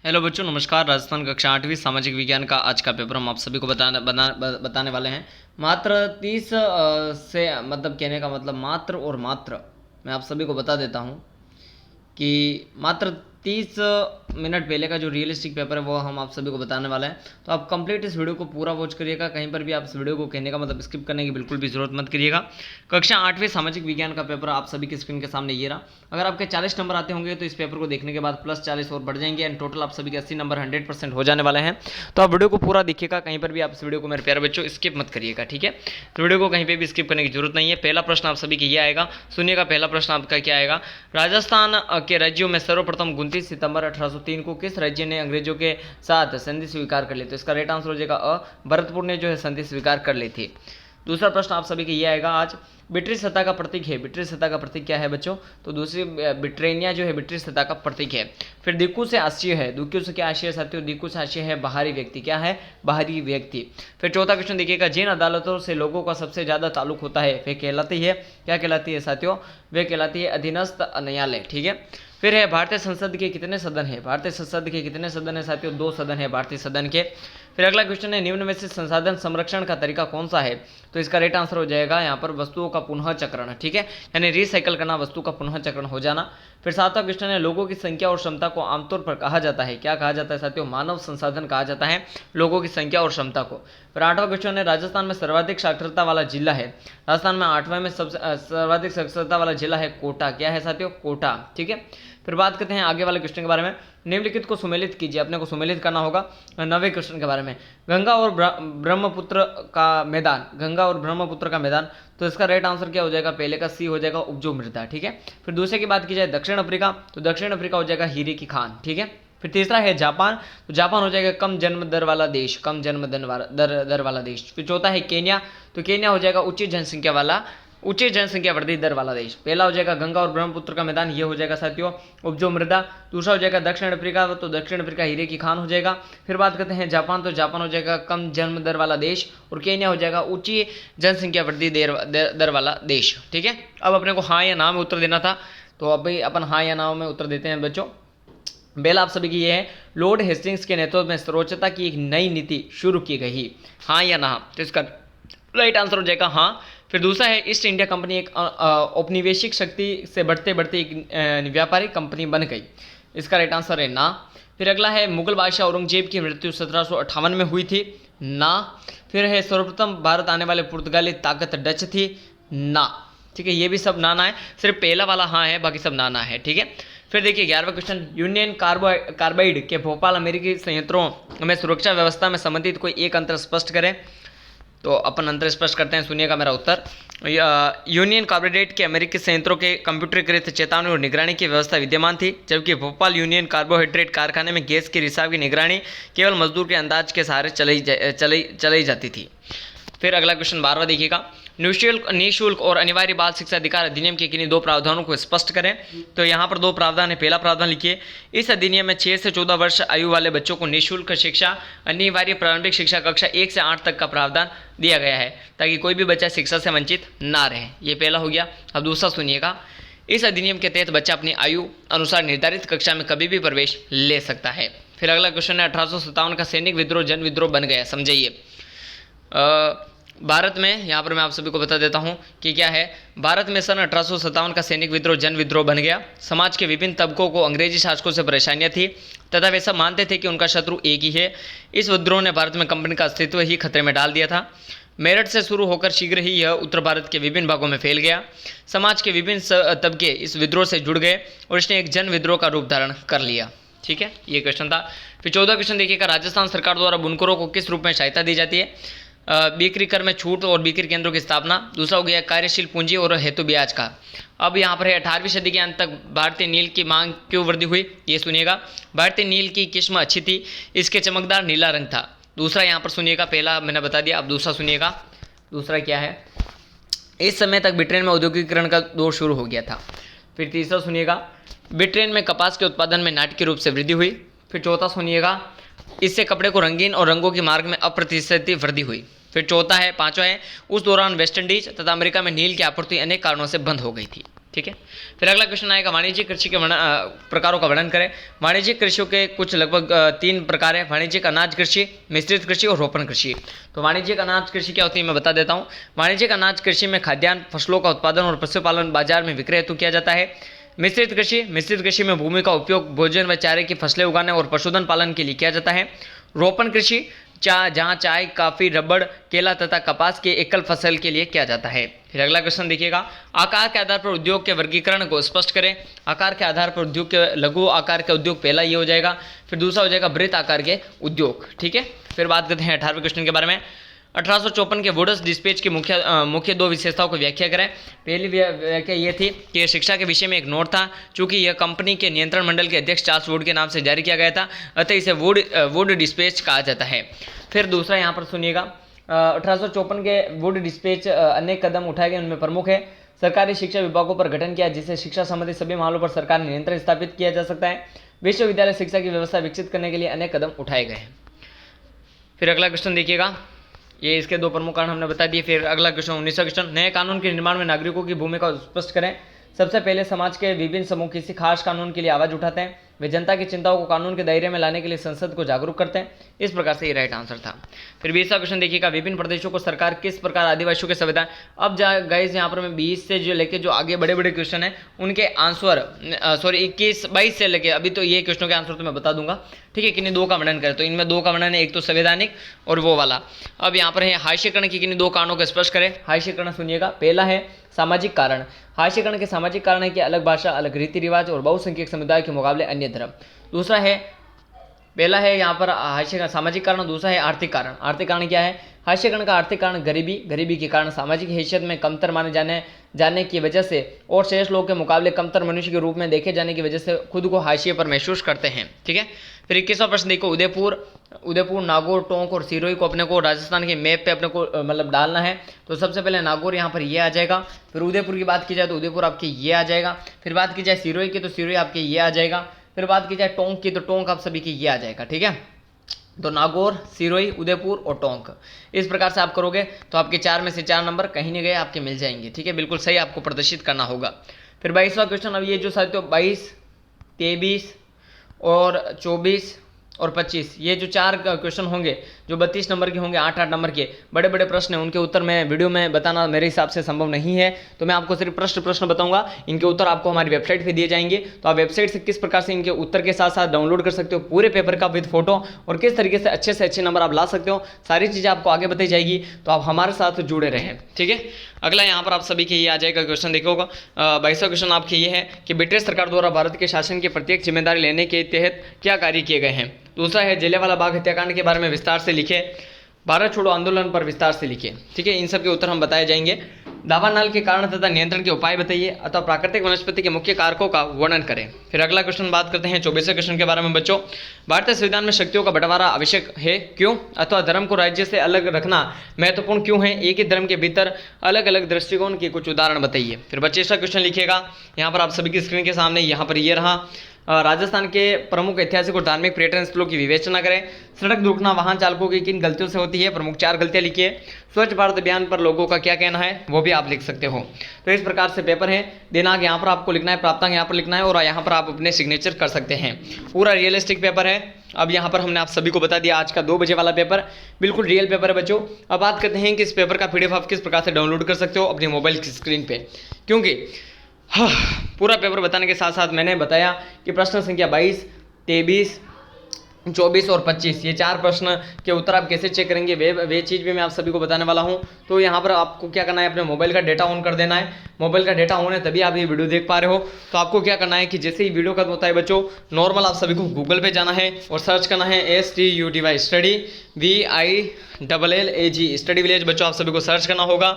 Hello बच्चों, नमस्कार। राजस्थान कक्षा 8वीं सामाजिक विज्ञान का आज का पेपर हम आप सभी को बताने वाले हैं। मात्र 30 से मतलब कहने का मतलब मात्र और मात्र मैं आप सभी को बता देता हूं कि मात्र 30 मिनट पहले का जो रियलिस्टिक पेपर है वो हम आप सभी को बताने वाला है। तो आप कंप्लीट इस वीडियो को पूरा वॉच करिएगा। कहीं पर भी आप इस वीडियो को कहने का मतलब स्किप करने की बिल्कुल भी जरूरत मत करिएगा। कक्षा 8वीं सामाजिक विज्ञान का पेपर आप सभी की स्क्रीन के सामने ये रहा। अगर आपके 40 नंबर आते होंगे तो इस पेपर को देखने के बाद प्लस 40 और बढ़ जाएंगे एंड टोटल आप सभी के 80 नंबर 100% हो जाने वाले हैं। तो आप वीडियो को पूरा देखिएगा। कहीं पर भी आप इस वीडियो को मेरे प्यारे बच्चों स्किप मत करिएगा, ठीक है। तो वीडियो को कहीं पर भी स्किप करने की जरूरत नहीं है। पहला प्रश्न आप सभी के ये आएगा, सुनिएगा। पहला प्रश्न आपका क्या आएगा? राजस्थान के राज्यों में सर्वप्रथम 29 सितंबर 1803 को किस राज्य ने अंग्रेजों के साथ संधि स्वीकार कर ली? तो इसका राइट आंसर हो जाएगा अ, भरतपुर ने जो है संधि स्वीकार कर ली थी। दूसरा प्रश्न आप सभी के ये आएगा आज, ब्रिटिश सत्ता का प्रतीक है। ब्रिटिश सत्ता का प्रतीक क्या है बच्चों? तो दूसरी ब्रिटेनिया जो है ब्रिटिश सत्ता का प्रतीक है। फिर दिक्कू से आशय है। दिक्कू से क्या आशय है साथियों? दिक्कू से आशय है बाहरी व्यक्ति। क्या है? बाहरी व्यक्ति। फिर चौथा क्वेश्चन देखिएगा, जिन अदालतों से लोगों का सबसे ज्यादा ताल्लुक होता है वे कहलाती है, क्या कहलाती है साथियों? वे कहलाती है अधीनस्थ न्यायालय, ठीक है। फिर है भारतीय संसद के कितने सदन है? भारतीय संसद के कितने सदन है साथियों? 2 सदन है भारतीय सदन के। फिर अगला क्वेश्चन है, निम्न में से संसाधन संरक्षण का तरीका कौन सा है? तो इसका राइट आंसर हो जाएगा यहाँ पर वस्तुओं का पुनः चक्रण, ठीक है, यानी रिसाइकल करना, वस्तु का पुनः चक्रण हो जाना। फिर 7वां क्वेश्चन है, लोगों की संख्या और क्षमता को आमतौर पर कहा जाता है, क्या कहा जाता है साथियों? मानव संसाधन कहा जाता है लोगों की संख्या और क्षमता को। फिर 8वां क्वेश्चन है, राजस्थान में सर्वाधिक साक्षरता वाला जिला है। राजस्थान में 8वें में सबसे सर्वाधिक साक्षरता वाला जिला है कोटा। क्या है साथियों? कोटा, ठीक है। फिर बात करते हैं आगे वाले क्वेश्चन के बारे में। निम्नलिखित को सुमेलित कीजिए, अपने को सुमेलित करना होगा 9वें क्वेश्चन के बारे में। गंगा और ब्रह्मपुत्र का मैदान, गंगा और ब्रह्मपुत्र का मैदान, तो इसका राइट आंसर क्या हो जाएगा? पहले का सी हो जाएगा उपजाऊ मृदा, ठीक है। फिर दूसरे की बात की जाए दक्षिण अफ्रीका, तो दक्षिण अफ्रीका हो जाएगा हीरे की खान, ठीक है। फिर तीसरा है जापान, तो जापान हो जाएगा कम जन्म दर वाला देश, कम जन्म दर वाला देश। फिर चौथा है केन्या, तो केन्या हो जाएगा उच्च जनसंख्या वृद्धि दर वाला देश। पहला हो जाएगा गंगा और ब्रह्मपुत्र का मैदान, ये हो जाएगा साथियों उपजाऊ मृदा। दूसरा हो जाएगा दक्षिण अफ्रीका, तो दक्षिण अफ्रीका हीरे की खान हो जाएगा। फिर बात करते हैं जापान, तो जापान हो जाएगा कम जन्म दर वाला देश, और केन्या हो जाएगा उच्च जनसंख्या वृद्धि दर वाला देश, ठीक है। अब अपने को हाँ या ना में उत्तर देना था, तो अभी अपन हाँ या ना में उत्तर देते हैं बच्चों। बेल आप सभी की ये है, लॉर्ड हेस्टिंग्स के नेतृत्व में सर्वोच्चता की एक नई नीति शुरू की गई, हाँ या ना? तो इसका राइट आंसर हो जाएगा हाँ। फिर दूसरा है, ईस्ट इंडिया कंपनी एक औपनिवेशिक शक्ति से बढ़ते बढ़ते एक व्यापारिक कंपनी बन गई। इसका राइट आंसर है ना। फिर अगला है, मुगल बादशाह औरंगजेब की मृत्यु 1758 में हुई थी, ना। फिर है, सर्वप्रथम भारत आने वाले पुर्तगाली ताकत डच थी, ना, ठीक है। ये भी सब नाना है, सिर्फ पहला वाला हाँ है, बाकी सब नाना है, ठीक है। फिर देखिए 11वां क्वेश्चन, यूनियन कार्बाइड के भोपाल अमेरिकी संयंत्रों में सुरक्षा व्यवस्था में संबंधित कोई एक अंतर स्पष्ट करें। तो अपन अंतर स्पष्ट करते हैं, सुनिएगा मेरा उत्तर। यूनियन कार्बाइड के अमेरिकी संयंत्रों के कंप्यूटरीकृत चेतावनी और निगरानी की व्यवस्था विद्यमान थी, जबकि भोपाल यूनियन कार्बोहाइड्रेट कारखाने में गैस के रिसाव की निगरानी केवल मजदूर के अंदाज के सहारे चलाई जाती थी। फिर अगला क्वेश्चन 12वां देखिएगा, निःशुल्क और अनिवार्य बाल शिक्षा अधिकार अधिनियम के किन्हीं 2 प्रावधानों को स्पष्ट करें। तो यहाँ पर 2 प्रावधान है। पहला प्रावधान लिखिए, इस अधिनियम में 6 से 14 वर्ष आयु वाले बच्चों को निःशुल्क शिक्षा, अनिवार्य प्रारंभिक शिक्षा कक्षा 1 से 8 तक का प्रावधान दिया गया है, ताकि कोई भी बच्चा शिक्षा से वंचित ना रहे। ये पहला हो गया। अब दूसरा सुनिएगा, इस अधिनियम के तहत बच्चा अपनी आयु अनुसार निर्धारित कक्षा में कभी भी प्रवेश ले सकता है। फिर अगला क्वेश्चन है, 1857 का सैनिक विद्रोह जन विद्रोह बन गया, समझिए। भारत में, यहाँ पर मैं आप सभी को बता देता हूँ कि क्या है। भारत में सन 1857 का सैनिक विद्रोह जन विद्रोह बन गया। समाज के विभिन्न तबकों को अंग्रेजी शासकों से परेशानियाँ थी तथा वे सब मानते थे कि उनका शत्रु एक ही है। इस विद्रोह ने भारत में कंपनी का अस्तित्व ही खतरे में डाल दिया था। मेरठ से शुरू होकर शीघ्र ही यह उत्तर भारत के विभिन्न भागों में फैल गया। समाज के विभिन्न तबके इस विद्रोह से जुड़ गए और इसने एक जन विद्रोह का रूप धारण कर लिया, ठीक है। ये क्वेश्चन था। फिर 14वां क्वेश्चन देखिएगा, राजस्थान सरकार द्वारा बुनकरों को किस रूप में सहायता दी जाती है? बिक्री कर में छूट और बिक्री केंद्रों की स्थापना। दूसरा हो गया कार्यशील पूंजी और हेतु ब्याज का। अब यहाँ पर है, 18वीं सदी के अंत तक भारतीय नील की मांग क्यों वृद्धि हुई? ये सुनिएगा, भारतीय नील की किस्म अच्छी थी, इसके चमकदार नीला रंग था। दूसरा यहाँ पर सुनिएगा, पहला मैंने बता दिया, अब दूसरा सुनिएगा। दूसरा क्या है, इस समय तक ब्रिटेन में औद्योगिकीकरण का दौर शुरू हो गया था। फिर तीसरा सुनिएगा, ब्रिटेन में कपास के उत्पादन में नाटकीय रूप से वृद्धि हुई। फिर चौथा सुनिएगा, इससे कपड़े को रंगीन और रंगों की मार्ग में अप्रतिशत वृद्धि हुई। फिर चौथा है, 5वां है, उस दौरान वेस्ट इंडीज तथा अमेरिका में नील की आपूर्ति अनेक कारणों से बंद हो गई थी। ठीक है। फिर अगला क्वेश्चन आएगा, वाणिज्यिक कृषि के प्रकारों का वर्णन करें। वाणिज्यिक कृषियों के कुछ लगभग 3 प्रकार है, वाणिज्यिक अनाज कृषि, मिश्रित कृषि और रोपण कृषि। तो वाणिज्यिक अनाज कृषि क्या होती है मैं बता देता हूँ। वाणिज्यिक अनाज कृषि में खाद्यान्न फसलों का उत्पादन और पशुपालन बाजार में विक्रय हेतु किया जाता है। मिश्रित कृषि में भूमि का उपयोग भोजन व चारे की फसलें उगाने और पशुधन पालन के लिए किया जाता है। रोपण कृषि जहाँ चाय, कॉफी, रबड़, केला तथा कपास के एकल फसल के लिए किया जाता है। फिर अगला क्वेश्चन देखिएगा, आकार के आधार पर उद्योग के वर्गीकरण को स्पष्ट करें। आकार के आधार पर उद्योग के लघु आकार के उद्योग पहला ये हो जाएगा, फिर दूसरा हो जाएगा वृत्त आकार के उद्योग। ठीक है। फिर बात करते हैं 18वें क्वेश्चन के बारे में। 1854 के वुड्स डिस्पैच की मुख्य 2 विशेषताओं को व्याख्या करें। पहली व्याख्या ये थी कि यह शिक्षा के विषय में एक नोट था, चूंकि यह कंपनी के नियंत्रण मंडल के अध्यक्ष चार्ल्स वुड के नाम से जारी किया गया था, अतः इसे वुड डिस्पैच कहा जाता है। फिर दूसरा यहाँ पर सुनिएगा, 1854 के वुड डिस्पैच अनेक कदम उठाए गए, उनमें प्रमुख है सरकारी शिक्षा विभागों पर गठन किया, जिससे शिक्षा संबंधी सभी मामलों पर सरकार ने नियंत्रण स्थापित किया जा सकता है। विश्वविद्यालय शिक्षा की व्यवस्था विकसित करने के लिए अनेक कदम उठाए गए हैं। फिर अगला क्वेश्चन देखिएगा, ये इसके 2 प्रमुख कारण हमने बता दिए। फिर अगला क्वेश्चन 19वां क्वेश्चन, नए कानून के निर्माण में नागरिकों की भूमिका स्पष्ट करें। सबसे पहले समाज के विभिन्न समूह किसी खास कानून के लिए आवाज उठाते हैं, वे जनता की चिंताओं को कानून के दायरे में लाने के लिए संसद को जागरूक करते हैं। इस प्रकार से ये राइट आंसर था। फिर 20वां क्वेश्चन देखिएगा, विभिन्न प्रदेशों को सरकार किस प्रकार आदिवासियों के संविधान। अब गाइस यहाँ पर मैं 20 से जो लेके जो आगे बड़े बड़े क्वेश्चन है उनके आंसर 22 से लेके अभी तो ये क्वेश्चनों के आंसर तो मैं बता दूंगा। ठीक है, किन्हीं 2 का वर्णन करें, तो इनमें 2 का वर्णन है, एक तो संवैधानिक और वो वाला। अब यहाँ पर है हास्यकरण की किन्हीं 2 कारणों को स्पष्ट करें। हास्यकरण सुनिएगा, पहला है सामाजिक कारण। हास्यकरण के सामाजिक कारण है कि अलग भाषा, अलग रीति रिवाज और बहुसंख्यक समुदाय के मुकाबले अन्य धर्म। दूसरा है, पहला है यहाँ पर हास्यकरण सामाजिक कारण, दूसरा है आर्थिक कारण। आर्थिक कारण क्या है? हास्यकरण का आर्थिक कारण गरीबी के कारण सामाजिक हैसियत में कमतर माने जाने की वजह से और शेष लोग के मुकाबले कमतर मनुष्य के रूप में देखे जाने की वजह से खुद को हाशिए पर महसूस करते हैं। ठीक है। फिर 21वां प्रश्न देखो, उदयपुर, नागौर, टोंक और सिरोही को अपने को राजस्थान के मैप पे अपने को मतलब डालना है। तो सबसे पहले नागौर यहाँ पर ये आ जाएगा। फिर उदयपुर की बात की जाए तो उदयपुर आपके ये आ जाएगा। फिर बात की जाए सिरोही की तो सिरोही आपके ये आ जाएगा। फिर बात की जाए टोंक की तो टोंक आप सभी की ये आ जाएगा। ठीक है। तो नागौर, सिरोही, उदयपुर और टोंक, इस प्रकार से आप करोगे तो आपके 4 में से 4 नंबर कहीं नहीं गए, आपके मिल जाएंगे। ठीक है, बिल्कुल सही आपको प्रदर्शित करना होगा। फिर 22वां क्वेश्चन, अब ये जो साथियों 22, 23 और 24 और 25, ये जो 4 क्वेश्चन होंगे जो 32 नंबर के होंगे, 8-8 नंबर के बड़े बड़े प्रश्न हैं, उनके उत्तर मैं वीडियो में बताना मेरे हिसाब से संभव नहीं है। तो मैं आपको सिर्फ प्रश्न बताऊंगा, इनके उत्तर आपको हमारी वेबसाइट पे दिए जाएंगे। तो आप वेबसाइट से किस प्रकार से इनके उत्तर के साथ साथ डाउनलोड कर सकते हो पूरे पेपर का विद फोटो, और किस तरीके से अच्छे नंबर आप ला सकते हो, सारी चीज़ें आपको आगे बताई जाएगी। तो आप हमारे साथ जुड़े रहें। ठीक है। अगला यहाँ पर आप सभी के ये आ जाएगा क्वेश्चन, देखोगा 22वां क्वेश्चन आपके ये है कि ब्रिटिश सरकार द्वारा भारत के शासन की प्रत्येक जिम्मेदारी लेने के तहत क्या कार्य किए गए हैं। दूसरा है जलियांवाला बाग हत्याकांड के बारे में विस्तार से लिखे, भारत छोड़ो आंदोलन पर विस्तार से लिखे। ठीक है, इन सब के उत्तर हम बताए जाएंगे। दावानल के कारण तथा नियंत्रण के उपाय बताइए, अथवा प्राकृतिक वनस्पति के मुख्य कारकों का वर्णन करें। फिर अगला क्वेश्चन बात करते हैं 24वें क्वेश्चन के बारे में। बच्चों, भारतीय संविधान में शक्तियों का बंटवारा आवश्यक है क्यों, अथवा धर्म को राज्य से अलग रखना महत्वपूर्ण क्यों है, एक ही धर्म के भीतर अलग अलग दृष्टिकोण के कुछ उदाहरण बताइए। फिर 25वां क्वेश्चन लिखिएगा, यहाँ पर आप सभी की स्क्रीन के सामने यहाँ पर ये रहा, राजस्थान के प्रमुख ऐतिहासिक और धार्मिक पर्यटन स्थलों की विवेचना करें। सड़क दुर्घटना वाहन चालकों की किन गलतियों से होती है, प्रमुख 4 गलतियां लिखिए। स्वच्छ भारत अभियान पर लोगों का क्या कहना है, वो भी आप लिख सकते हो। तो इस प्रकार से पेपर है। दिनांक यहाँ पर आपको लिखना है, प्राप्तांक यहाँ पर लिखना है, और यहाँ पर आप अपने सिग्नेचर कर सकते हैं। पूरा रियलिस्टिक पेपर है। अब यहाँ पर हमने आप सभी को बता दिया, आज का 2 बजे वाला पेपर बिल्कुल रियल पेपर है बच्चों। अब बात करते हैं कि इस पेपर का PDF आप किस प्रकार से डाउनलोड कर सकते हो अपनी मोबाइल की स्क्रीन पे, क्योंकि पूरा पेपर बताने के साथ साथ मैंने बताया कि प्रश्न संख्या 22, 23, 24 और 25, ये 4 प्रश्न के उत्तर आप कैसे चेक करेंगे वे चीज़ भी मैं आप सभी को बताने वाला हूं। तो यहाँ पर आपको क्या करना है, अपने मोबाइल का डेटा ऑन कर देना है। मोबाइल का डेटा ऑन है तभी आप ये वीडियो देख पा रहे हो। तो आपको क्या करना है कि जैसे ही वीडियो खत्म होता है बच्चों, नॉर्मल आप सभी को गूगल पे जाना है और सर्च करना है STUDY study VILLAG study village. बच्चों आप सभी को सर्च करना होगा।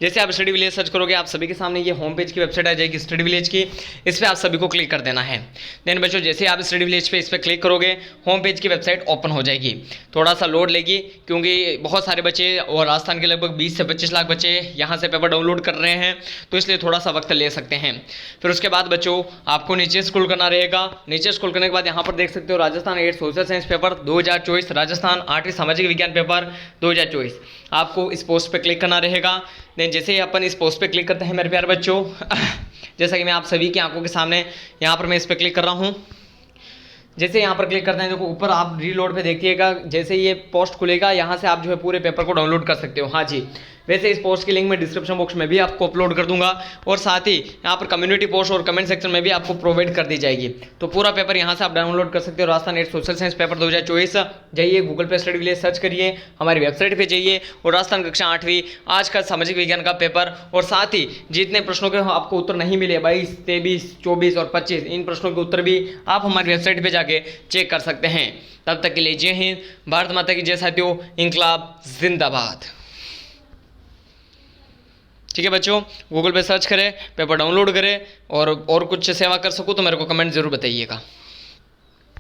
जैसे आप स्टडी विलेज सर्च करोगे, आप सभी के सामने ये होम पेज की वेबसाइट आ जाएगी स्टडी विलेज की, इस पर आप सभी को क्लिक कर देना है। देन बच्चों जैसे आप स्टडी विलेज पे इस पर क्लिक करोगे, होम पेज की वेबसाइट ओपन हो जाएगी। थोड़ा सा लोड लेगी क्योंकि बहुत सारे बच्चे और राजस्थान के लगभग 20 से 25 लाख बच्चे यहाँ से पेपर डाउनलोड कर रहे हैं। तो इसलिए थोड़ा सा वक्त ले सकते हैं। फिर उसके बाद बच्चों आपको नीचे स्क्रॉल करना रहेगा। नीचे स्क्रॉल करने के बाद यहाँ पर देख सकते हो Rajasthan 8 social science paper 2024, Rajasthan 8वीं सामाजिक विज्ञान पेपर 2024। आपको इस पोस्ट पे क्लिक करना रहेगा। देन जैसे ही अपन इस पोस्ट पे क्लिक करते हैं मेरे प्यारे बच्चों, जैसा कि मैं आप सभी की आंखों के सामने यहाँ पर मैं इस पर क्लिक कर रहा हूँ। जैसे यहाँ पर क्लिक करते हैं देखो ऊपर आप रीलोड पे देखिएगा, जैसे ये पोस्ट खुलेगा यहाँ से आप जो है पूरे पेपर को डाउनलोड कर सकते हो। हाँ जी, वैसे इस पोस्ट की लिंक मैं डिस्क्रिप्शन बॉक्स में भी आपको अपलोड कर दूंगा और साथ ही यहाँ पर कम्युनिटी पोस्ट और कमेंट सेक्शन में भी आपको प्रोवाइड कर दी जाएगी। तो पूरा पेपर यहाँ से आप डाउनलोड कर सकते हो। राजस्थान 8 सोशल साइंस पेपर 2024 जाइए गूगल पे स्टडी विलेज सर्च करिए, हमारी वेबसाइट पे जाइए और राजस्थान कक्षा 8वीं आज का सामाजिक विज्ञान का पेपर और साथ ही जितने प्रश्नों के आपको उत्तर नहीं मिले 22, 23, 24 और 25 इन प्रश्नों के उत्तर भी आप हमारी वेबसाइट पर जाके चेक कर सकते हैं। तब तक के लिए जय हिंद, भारत माता की जय। साथियों, इंकलाब जिंदाबाद। ठीक है बच्चों, गूगल पे सर्च करें, पेपर डाउनलोड करें और कुछ सेवा कर सकूँ तो मेरे को कमेंट जरूर बताइएगा।